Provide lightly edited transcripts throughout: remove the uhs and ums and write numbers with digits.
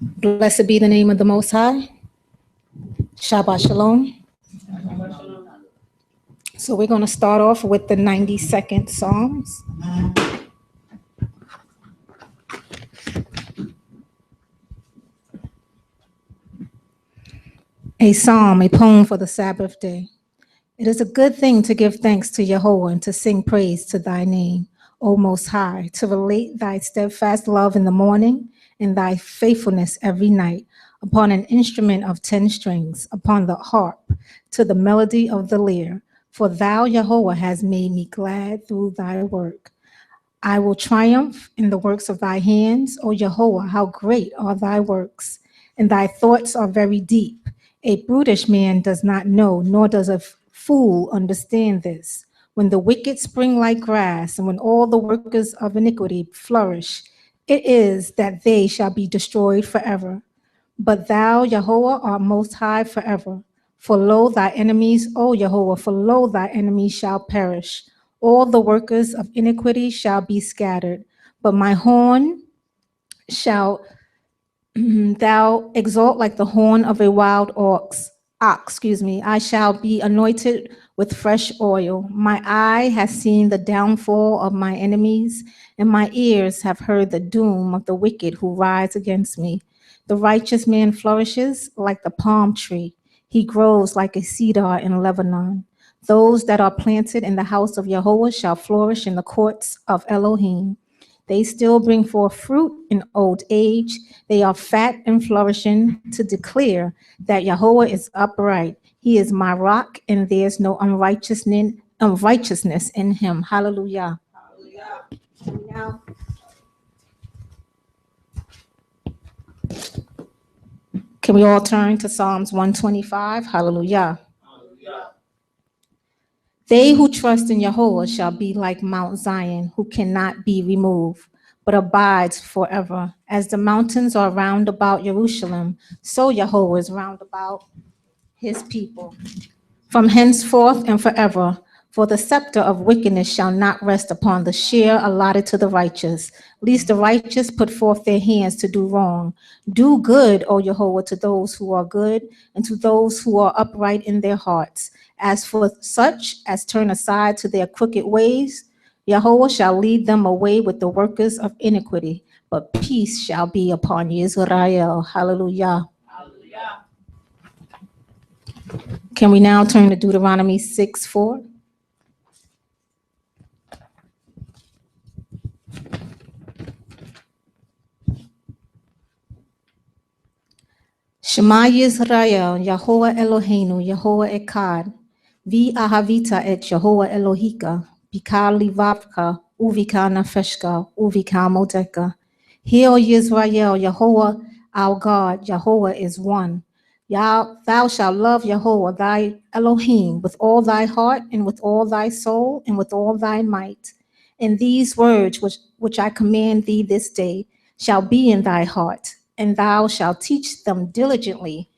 Blessed be the name of the Most High. Shabbat Shalom. So we're going to start off with the 92nd Psalms. A psalm, a poem for the Sabbath day. It is a good thing to give thanks to Jehovah and to sing praise to thy name, O Most High, to relate thy steadfast love in the morning and thy faithfulness every night, upon an instrument of 10 strings, upon the harp, to the melody of the lyre. For thou, Jehovah, hast made me glad through thy work. I will triumph in the works of thy hands, O Jehovah, how great are thy works, and thy thoughts are very deep. A brutish man does not know, nor does a fool understand this. When the wicked spring like grass, and when all the workers of iniquity flourish, it is that they shall be destroyed forever. But thou, Jehovah, art most high forever. For lo, thy enemies, O Jehovah, for lo, thy enemies shall perish. All the workers of iniquity shall be scattered. But my horn shall thou exalt like the horn of a wild ox. I shall be anointed with fresh oil. My eye has seen the downfall of my enemies, and my ears have heard the doom of the wicked who rise against me. The righteous man flourishes like the palm tree. He grows like a cedar in Lebanon. Those that are planted in the house of Jehovah shall flourish in the courts of Elohim. They still bring forth fruit in old age. They are fat and flourishing to declare that Yahweh is upright. He is my rock, and there's no unrighteousness in him. Hallelujah. Now, can we all turn to Psalms 125? Hallelujah. They who trust in Jehovah shall be like Mount Zion, who cannot be removed, but abides forever. As the mountains are round about Jerusalem, so Jehovah is round about his people, from henceforth and forever. For the scepter of wickedness shall not rest upon the share allotted to the righteous, lest the righteous put forth their hands to do wrong. Do good, O Jehovah, to those who are good, and to those who are upright in their hearts. As for such as turn aside to their crooked ways, Jehovah shall lead them away with the workers of iniquity, but peace shall be upon Israel. Hallelujah. Can we now turn to Deuteronomy 6:4? Shema Yisrael, Yahovah Eloheinu, Yahovah Echad, Vi ahavita et Yahovah Elohika, Bika livavka, Uvika nafeshka, Uvika modeka. Hear, O Yisrael, Yahovah our God, Yahovah is one. Thou shalt love Yahovah thy Elohim with all thy heart and with all thy soul and with all thy might. And these words which I command thee this day shall be in thy heart, and thou shalt teach them diligently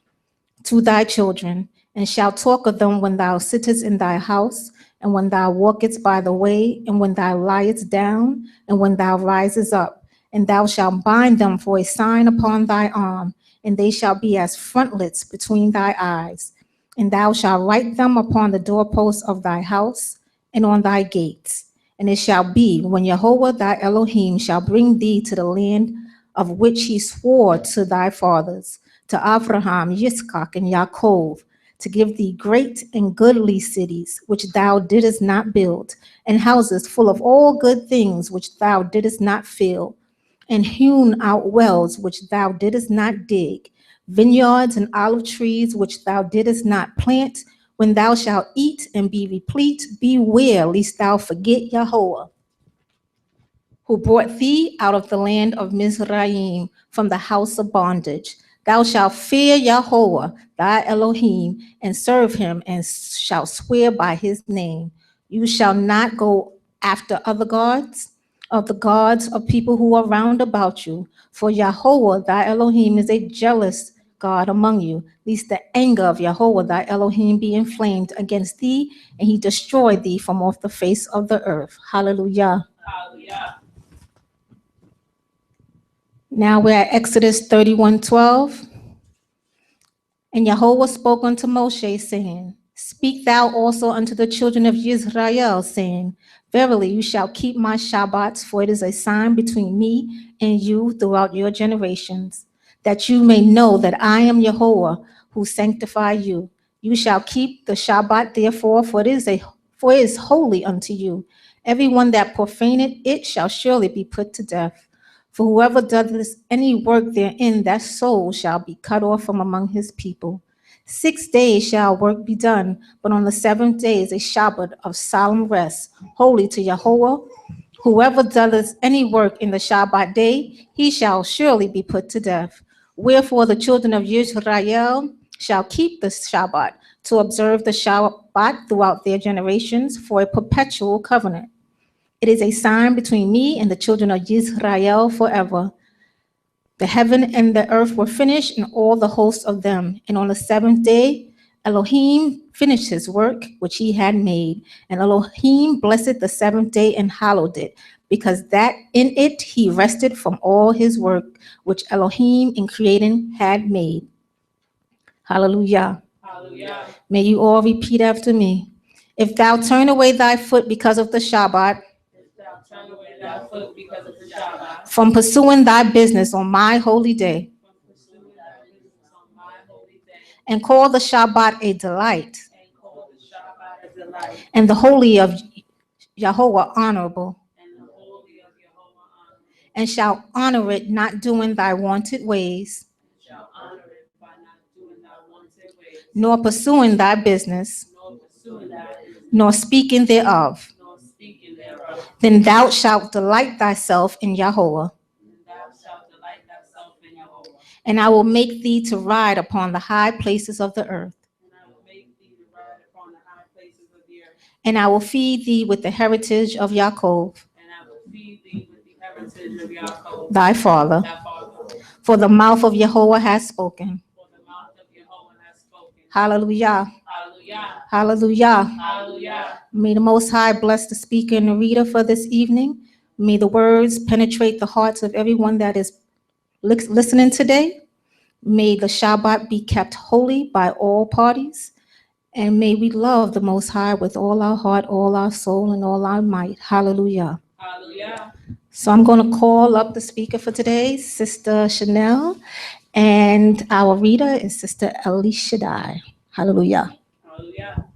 to thy children, and shalt talk of them when thou sittest in thy house, and when thou walkest by the way, and when thou liest down, and when thou risest up. And thou shalt bind them for a sign upon thy arm, and they shall be as frontlets between thy eyes. And thou shalt write them upon the doorposts of thy house and on thy gates. And it shall be, when Jehovah thy Elohim shall bring thee to the land of which he swore to thy fathers, to Abraham, Yitzchak, and Yaakov, to give thee great and goodly cities, which thou didst not build, and houses full of all good things, which thou didst not fill, and hewn out wells, which thou didst not dig, vineyards and olive trees, which thou didst not plant. When thou shalt eat and be replete, beware lest thou forget Yahweh, who brought thee out of the land of Mizraim from the house of bondage. Thou shalt fear Yahweh, thy Elohim, and serve him, and shalt swear by his name. You shall not go after other gods, of the gods of people who are round about you. For Yahweh, thy Elohim, is a jealous God among you, lest the anger of Yahweh, thy Elohim, be inflamed against thee, and he destroy thee from off the face of the earth. Hallelujah. Now we're at Exodus 31:12. And Yahweh spoke unto Moshe, saying, Speak thou also unto the children of Israel, saying, Verily you shall keep my Shabbats, for it is a sign between me and you throughout your generations, that you may know that I am Yahweh, who sanctify you. You shall keep the Shabbat, therefore, for it is holy unto you. Everyone that profaneth it shall surely be put to death. For whoever doeth any work therein, that soul shall be cut off from among his people. 6 days shall work be done, but on the seventh day is a Shabbat of solemn rest, holy to Yahweh. Whoever doeth any work in the Shabbat day, he shall surely be put to death. Wherefore the children of Israel shall keep the Shabbat, to observe the Shabbat throughout their generations for a perpetual covenant. It is a sign between me and the children of Israel forever. The heaven and the earth were finished, and all the hosts of them. And on the seventh day, Elohim finished his work which he had made. And Elohim blessed the seventh day and hallowed it, because that in it he rested from all his work which Elohim in creating had made. Hallelujah. Hallelujah. May you all repeat after me. If thou turn away thy foot because of the Shabbat, Turn away thy foot because of the Shabbat, from pursuing thy business on my holy day, from pursuing thy business on my holy day, and call the Shabbat a delight, and call the Shabbat a delight, and the holy of Yahweh honorable, and the holy of Jehovah honorable, and shall honor it, not doing thy wanted ways, and shall honor it by not doing thy wanted ways, nor pursuing thy business, nor pursuing thy business, nor speaking thereof. nor speaking thereof. Then thou shalt delight thyself in Yahweh, And thou shalt delight thyself in Jehovah, and I will make thee to ride upon the high places of the earth, and I will make thee to ride upon the high places of the earth, and I will feed thee with the heritage of Yaakov, and I will feed thee with the heritage of Yaakov, thy father. thy father. For the mouth of Yahweh has spoken. For the mouth of Jehovah has spoken. Hallelujah. Hallelujah. Hallelujah. Hallelujah. May the Most High bless the speaker and the reader for this evening. May the words penetrate the hearts of everyone that is listening today. May the Shabbat be kept holy by all parties. And may we love the Most High with all our heart, all our soul, and all our might. Hallelujah. Hallelujah. So I'm going to call up the speaker for today, Sister Chanel, and our reader is Sister Alicia Dye. Hallelujah. Hallelujah.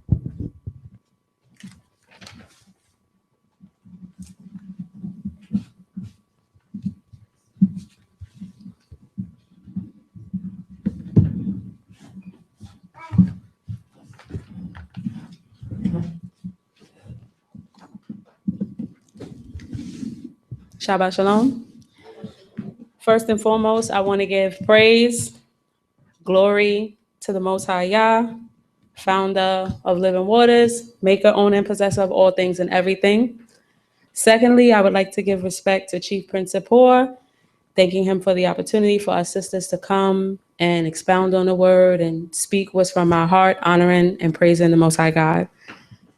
Shabbat Shalom. First and foremost, I want to give praise, glory to the Most High Yah, founder of living waters, maker, owner, and possessor of all things and everything. Secondly, I would like to give respect to Chief Prince Sapor, thanking him for the opportunity for our sisters to come and expound on the word and speak what's from our heart, honoring and praising the Most High God.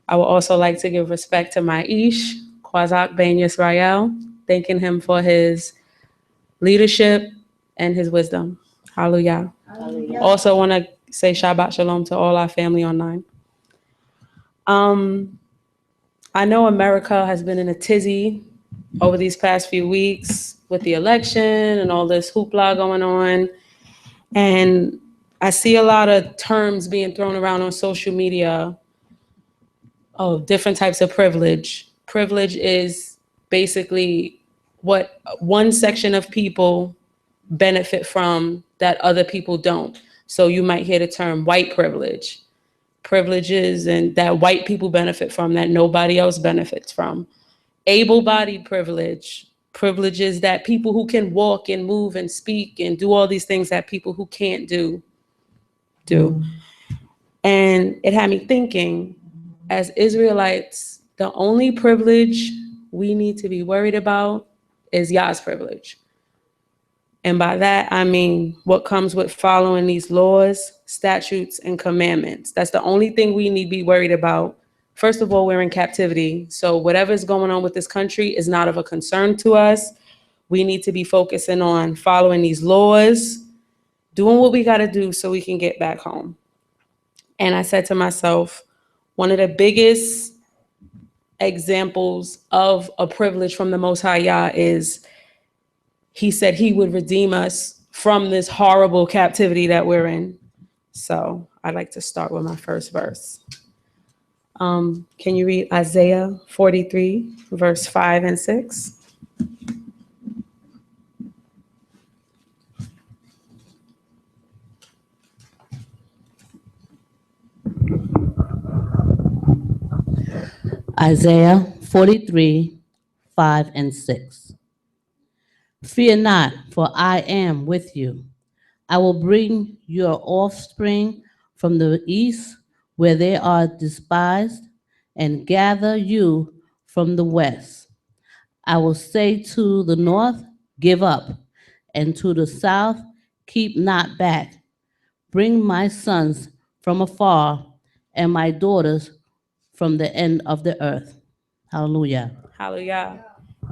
I would also like to give respect to my Ish, Kwazak Ben Yisrael, thanking him for his leadership and his wisdom. Hallelujah. Hallelujah. Also want to say Shabbat Shalom to all our family online. I know America has been in a tizzy over these past few weeks with the election and all this hoopla going on. And I see a lot of terms being thrown around on social media of different types of privilege. Privilege is basically what one section of people benefit from that other people don't. So you might hear the term white privilege. Privileges and that white people benefit from that nobody else benefits from. Able-bodied privilege, privileges that people who can walk and move and speak and do all these things that people who can't do. And it had me thinking, as Israelites, the only privilege we need to be worried about is Yah's privilege. And by that, I mean what comes with following these laws, statutes, and commandments. That's the only thing we need to be worried about. First of all, we're in captivity. So whatever's going on with this country is not of a concern to us. We need to be focusing on following these laws, doing what we got to do so we can get back home. And I said to myself, one of the biggest examples of a privilege from the Most High Yah is he said he would redeem us from this horrible captivity that we're in. So I'd like to start with my first verse. Can you read Isaiah 43, verse 5 and 6? Isaiah 43, 5 and 6. Fear not, for I am with you. I will bring your offspring from the east, where they are despised, and gather you from the west. I will say to the north, give up, and to the south, keep not back. Bring my sons from afar, and my daughters from the end of the earth. Hallelujah. Hallelujah.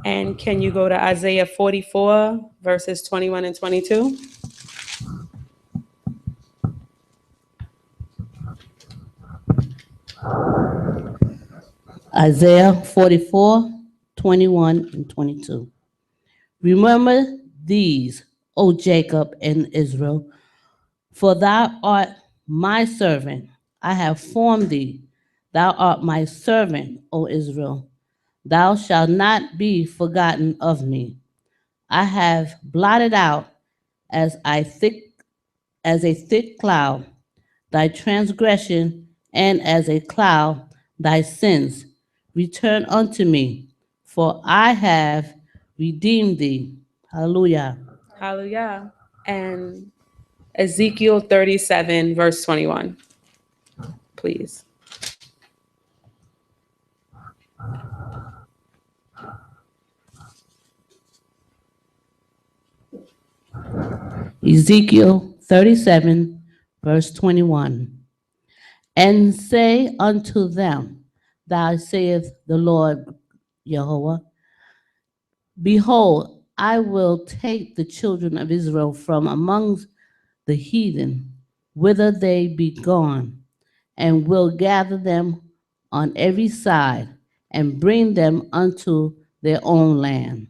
And can you go to Isaiah 44, verses 21 and 22? Isaiah 44, 21 and 22. Remember these, O Jacob and Israel, for thou art my servant. I have formed thee. Thou art my servant, O Israel. Thou shalt not be forgotten of me. I have blotted out as a thick cloud thy transgression, and as a cloud thy sins. Return unto me, for I have redeemed thee. Hallelujah. Hallelujah. And Ezekiel 37, verse 21, please. Ezekiel 37, verse 21. And say unto them, thou saith the Lord Jehovah, behold, I will take the children of Israel from among the heathen, whither they be gone, and will gather them on every side, and bring them unto their own land.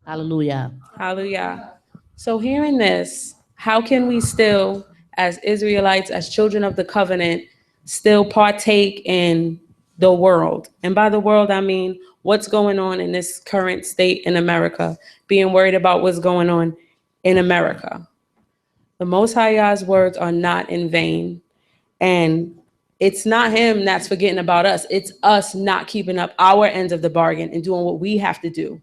Hallelujah. Hallelujah. So hearing this, how can we still, as Israelites, as children of the covenant, still partake in the world? And by the world, I mean what's going on in this current state in America, being worried about what's going on in America. The Most High Yah's words are not in vain. And it's not him that's forgetting about us. It's us not keeping up our ends of the bargain and doing what we have to do.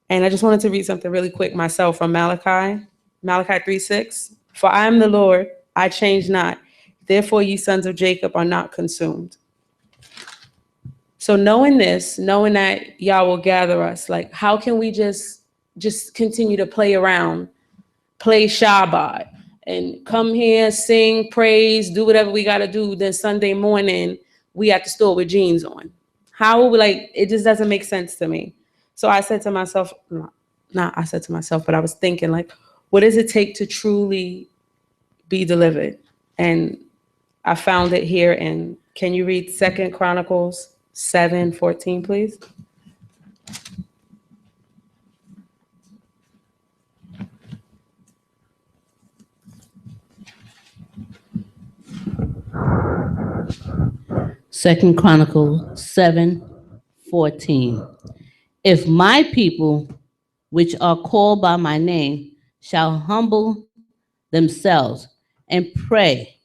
And I just wanted to read something really quick myself from Malachi 3:6. For I am the Lord, I change not. Therefore, ye sons of Jacob are not consumed. So knowing this, knowing that Yah will gather us, like how can we just continue to play around, play Shabbat, and come here, sing, praise, do whatever we got to do. Then Sunday morning, we at the store with jeans on. How, like, it just doesn't make sense to me. So I said to myself, not I said to myself, but I was thinking, like, what does it take to truly be delivered? And I found it here in, can you read 2 Chronicles 7:14, please? Second Chronicles 7:14. If my people, which are called by my name, shall humble themselves and pray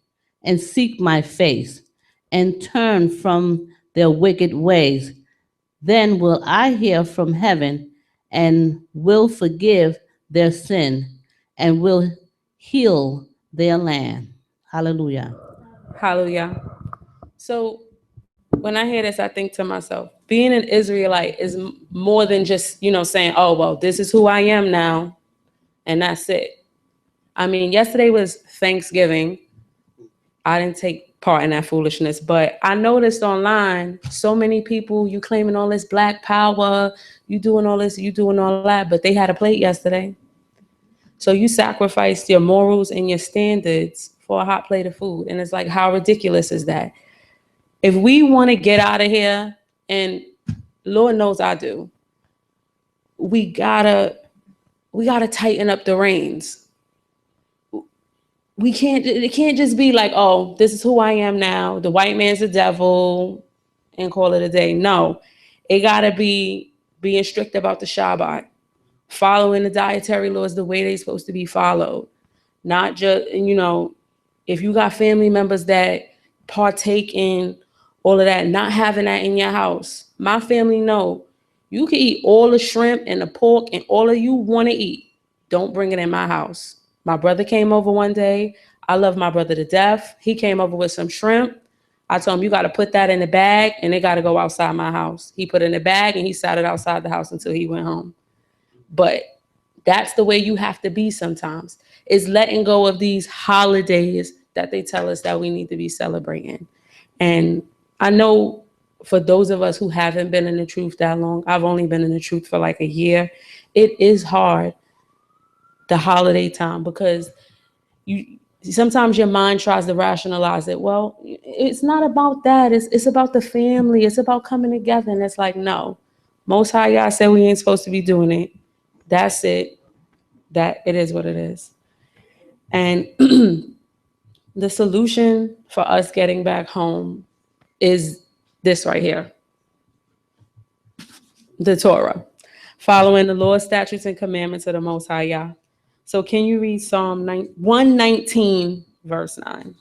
and seek my face and turn from their wicked ways, then will I hear from heaven and will forgive their sin and will heal their land. Hallelujah. Hallelujah. So when I hear this, I think to myself, being an Israelite is more than just, saying, oh, well, this is who I am now, and that's it. I mean, yesterday was Thanksgiving. I didn't take part in that foolishness, but I noticed online so many people, you claiming all this Black power, you doing all this, you doing all that, but they had a plate yesterday. So you sacrificed your morals and your standards for a hot plate of food. And it's like, how ridiculous is that? If we want to get out of here, and Lord knows I do, we gotta tighten up the reins. It can't just be like, oh, this is who I am now. The white man's the devil, and call it a day. No, it gotta be being strict about the Shabbat, following the dietary laws the way they're supposed to be followed. Not just, if you got family members that partake in all of that, not having that in your house. My family know you can eat all the shrimp and the pork and all of you want to eat. Don't bring it in my house. My brother came over one day. I love my brother to death. He came over with some shrimp. I told him, you got to put that in the bag and it got to go outside my house. He put it in the bag and he sat it outside the house until he went home. But that's the way you have to be sometimes, is letting go of these holidays that they tell us that we need to be celebrating. And I know for those of us who haven't been in the truth that long, I've only been in the truth for like a year. It is hard, the holiday time, because sometimes your mind tries to rationalize it. Well, it's not about that. It's about the family. It's about coming together. And it's like, no, Most High God said we ain't supposed to be doing it. That's it. That it is what it is. And the solution for us getting back home is this right here. The Torah. Following the law, statutes, and commandments of the Most High Yah. So can you read Psalm 119, verse 9?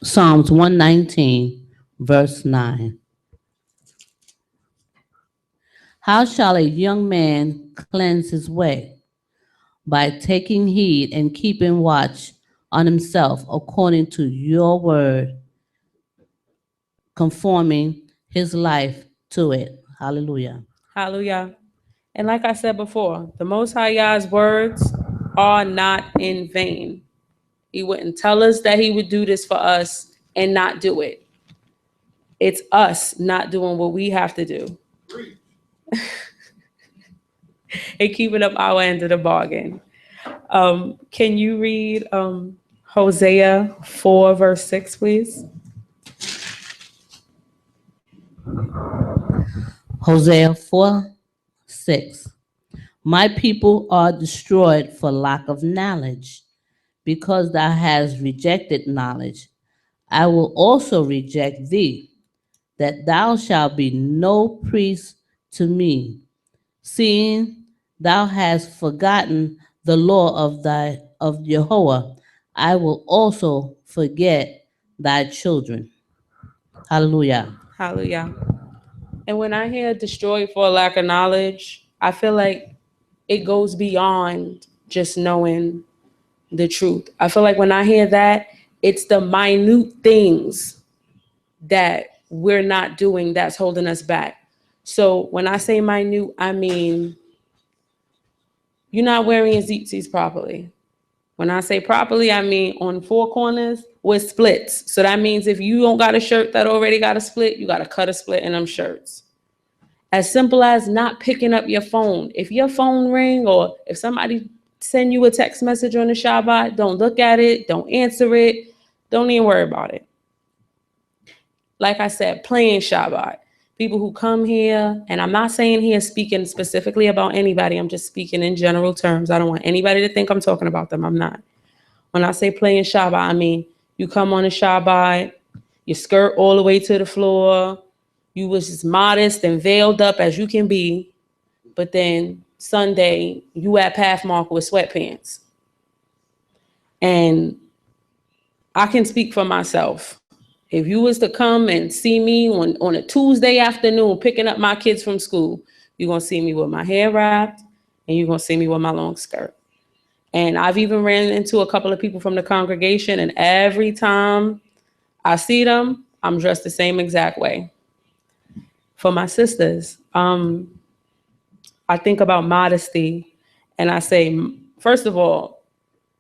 Psalms 119, verse 9. How shall a young man cleanse his way? By taking heed and keeping watch on himself according to your word, conforming his life to it. Hallelujah. Hallelujah. And like I said before, the Most High Yah's words are not in vain. He wouldn't tell us that he would do this for us and not do it. It's us not doing what we have to do. And keeping up our end of the bargain. Can you read Hosea 4, verse 6, please? Hosea 4, 6. My people are destroyed for lack of knowledge. Because thou hast rejected knowledge, I will also reject thee, that thou shalt be no priest to me, seeing thou hast forgotten the law of Jehovah. I will also forget thy children. Hallelujah. Hallelujah. And when I hear destroyed for a lack of knowledge, I feel like it goes beyond just knowing the truth. I feel like when I hear that, it's the minute things that we're not doing that's holding us back. So when I say minute, I mean you're not wearing your zits properly. When I say properly, I mean on 4 corners with splits. So that means if you don't got a shirt that already got a split, you got to cut a split in them shirts. As simple as not picking up your phone. If your phone ring or if somebody send you a text message on the Shabbat, don't look at it, don't answer it, don't even worry about it. Like I said, playing Shabbat. People who come here, and I'm not saying here speaking specifically about anybody, I'm just speaking in general terms. I don't want anybody to think I'm talking about them. I'm not. When I say playing Shabbat, I mean you come on a Shabbat, your skirt all the way to the floor, you was as modest and veiled up as you can be, but then Sunday, you at Pathmark with sweatpants. And I can speak for myself. If you was to come and see me on a Tuesday afternoon picking up my kids from school, you're going to see me with my hair wrapped and you're going to see me with my long skirt. And I've even ran into a couple of people from the congregation, and every time I see them, I'm dressed the same exact way. For my sisters, I think about modesty and I say, first of all,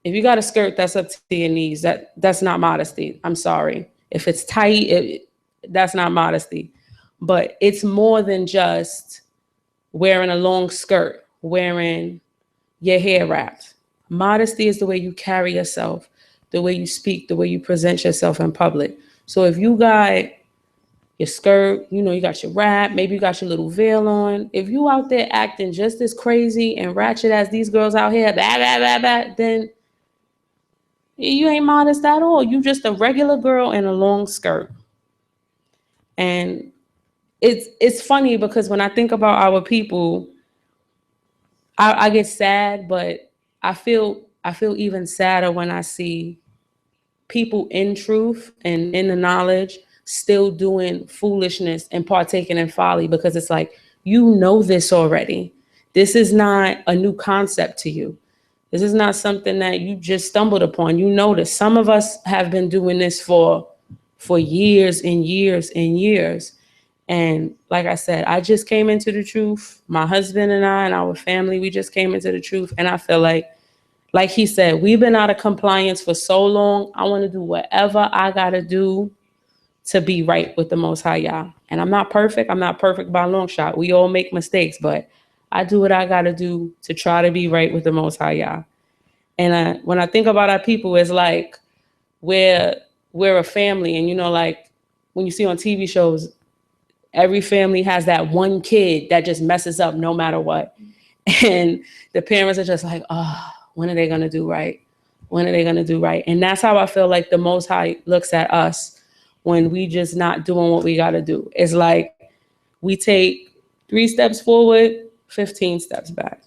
If you got a skirt that's up to your knees, that's not modesty. I'm sorry. If it's tight, that's not modesty. But it's more than just wearing a long skirt, wearing your hair wrapped. Modesty is the way you carry yourself, the way you speak, the way you present yourself in public. So if you got your skirt, you got your wrap, maybe you got your little veil on. If you out there acting just as crazy and ratchet as these girls out here, blah, blah, blah, blah, then you ain't modest at all. You just a regular girl in a long skirt. And it's funny because when I think about our people, I get sad, but I feel even sadder when I see people in truth and in the knowledge still doing foolishness and partaking in folly, because it's like, this already. This is not a new concept to you. This is not something that you just stumbled upon. This. Some of us have been doing this for years and years and years. And like I said, I just came into the truth. My husband and I and our family, we just came into the truth. And I feel like he said, we've been out of compliance for so long. I want to do whatever I got to do to be right with the Most High Yah. And I'm not perfect. I'm not perfect by a long shot. We all make mistakes, but I do what I got to do to try to be right with the Most High Yah. And when I think about our people, it's like we're a family. And, like when you see on TV shows, every family has that one kid that just messes up no matter what. And the parents are just like, oh, when are they going to do right? When are they going to do right? And that's how I feel like the Most High looks at us when we just not doing what we got to do. It's like we take 3 steps forward, 15 steps back.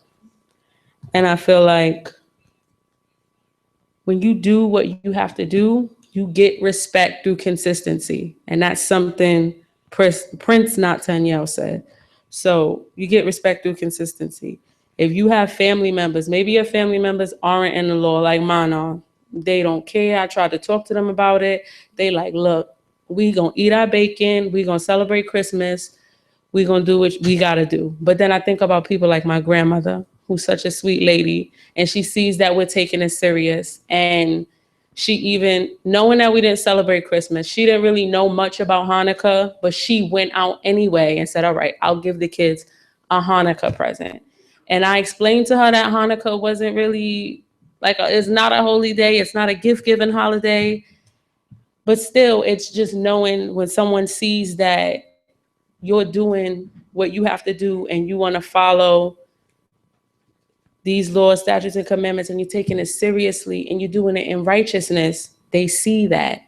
And I feel like when you do what you have to do, you get respect through consistency. And that's something Prince Nathaniel said. So you get respect through consistency. If you have family members, maybe your family members aren't in the law like mine are. They don't care. I tried to talk to them about it. They like, look, we gonna eat our bacon. We gonna celebrate Christmas. We gonna do what we gotta do. But then I think about people like my grandmother, who's such a sweet lady, and she sees that we're taking it serious. And she even, knowing that we didn't celebrate Christmas, she didn't really know much about Hanukkah, but she went out anyway and said, all right, I'll give the kids a Hanukkah present. And I explained to her that Hanukkah wasn't really it's not a holy day. It's not a gift-giving holiday. But still, it's just knowing when someone sees that you're doing what you have to do and you want to follow these laws, statutes, and commandments, and you're taking it seriously and you're doing it in righteousness, they see that.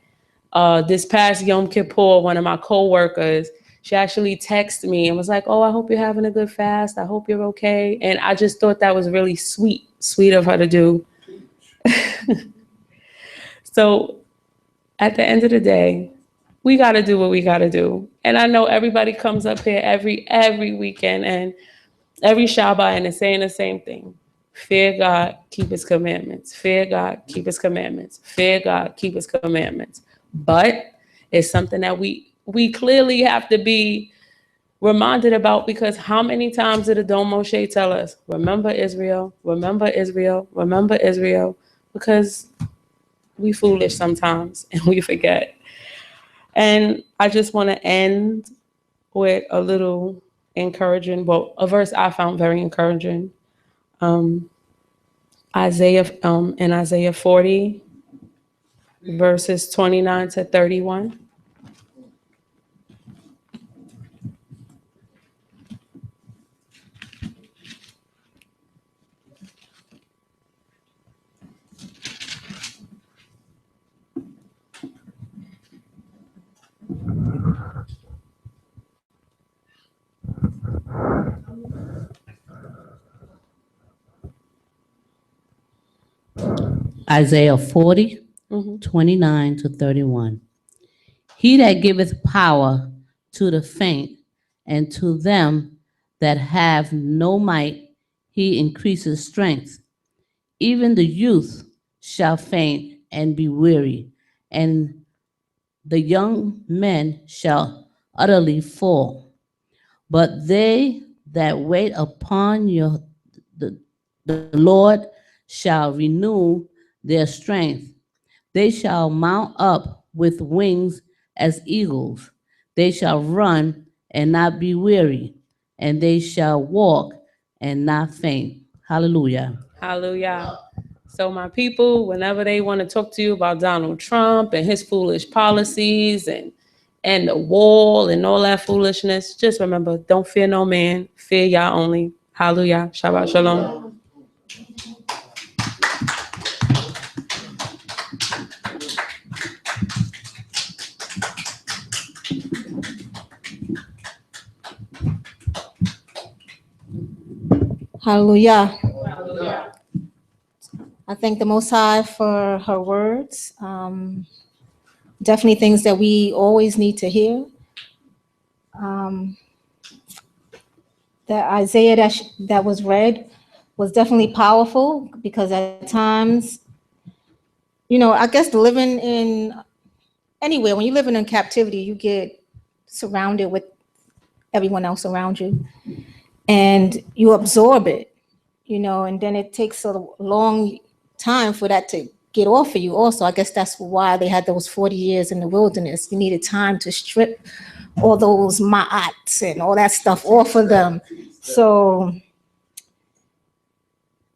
This past Yom Kippur, one of my coworkers, she actually texted me and was like, oh, I hope you're having a good fast. I hope you're okay. And I just thought that was really sweet of her to do. So at the end of the day, we got to do what we got to do. And I know everybody comes up here every weekend and every Shabbat and is saying the same thing. Fear God, keep his commandments. Fear God, keep his commandments. Fear God, keep his commandments. But it's something that we clearly have to be reminded about, because how many times did Adon Moshe tell us, remember Israel, remember Israel, remember Israel? Because we foolish sometimes and we forget. And I just want to end with a little encouraging, a verse I found very encouraging. Isaiah 40, verses 29 to 31. Isaiah 40, 29 to 31. He that giveth power to the faint, and to them that have no might, he increases strength. Even the youth shall faint and be weary, and the young men shall utterly fall. But they that wait upon the Lord shall renew their strength. They shall mount up with wings as eagles. They shall run and not be weary, and they shall walk and not faint. Hallelujah. Hallelujah. So my people, whenever they want to talk to you about Donald Trump and his foolish policies and the wall and all that foolishness, just remember, don't fear no man, fear Yah only. Hallelujah. Shabbat shalom. Hallelujah. I thank the Most High for her words. Definitely things that we always need to hear. That Isaiah that was read was definitely powerful, because at times, I guess living in anywhere, when you're living in captivity, you get surrounded with everyone else around you and you absorb it, and then it takes a long time for that to get off of you also. I guess that's why they had those 40 years in the wilderness. You needed time to strip all those ma'ats and all that stuff off of them. So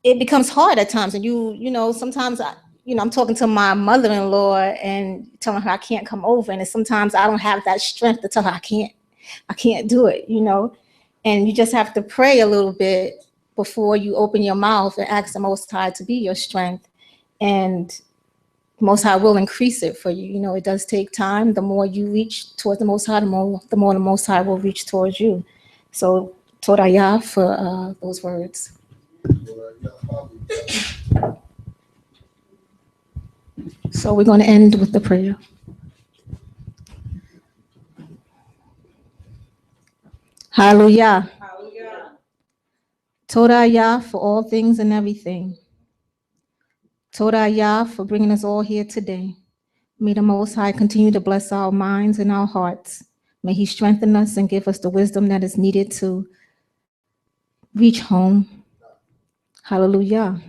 it becomes hard at times. And sometimes I'm talking to my mother-in-law and telling her I can't come over. And sometimes I don't have that strength to tell her I can't do it, And you just have to pray a little bit before you open your mouth and ask the Most High to be your strength. And Most High will increase it for you. It does take time. The more you reach towards the Most High, the more the Most High will reach towards you. So, Torah Yah for those words. So we're going to end with the prayer. Hallelujah. Torah Yah for all things and everything. Torah Yah for bringing us all here today. May the Most High continue to bless our minds and our hearts. May He strengthen us and give us the wisdom that is needed to reach home. Hallelujah.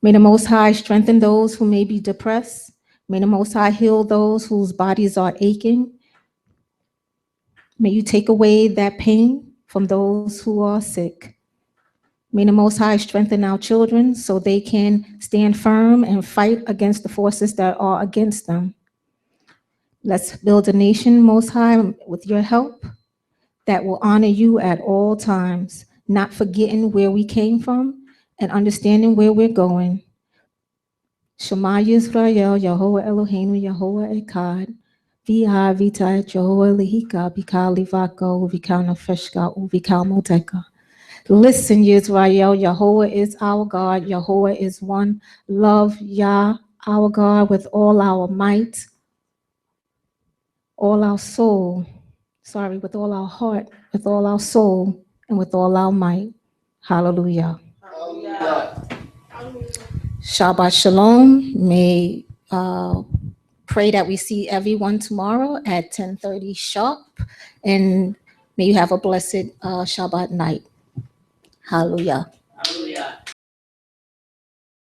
May the Most High strengthen those who may be depressed. May the Most High heal those whose bodies are aching. May you take away that pain from those who are sick. May the Most High strengthen our children so they can stand firm and fight against the forces that are against them. Let's build a nation, Most High, with your help, that will honor you at all times, not forgetting where we came from and understanding where we're going. Shema Yisrael, Yehovah Eloheinu, Yehovah Echad, V'ha V'ta Jehovah Lehika, B'kal Livako, V'kal Nefeshka, V'kal Moteka. Listen, Yisrael, Yehovah is our God, Yehovah is one. Love Yah, our God, with all our might, all our soul, with all our heart, with all our soul, and with all our might. Hallelujah. Hallelujah. Shabbat Shalom. May pray that we see everyone tomorrow at 10:30 sharp, and may you have a blessed Shabbat night. Hallelujah.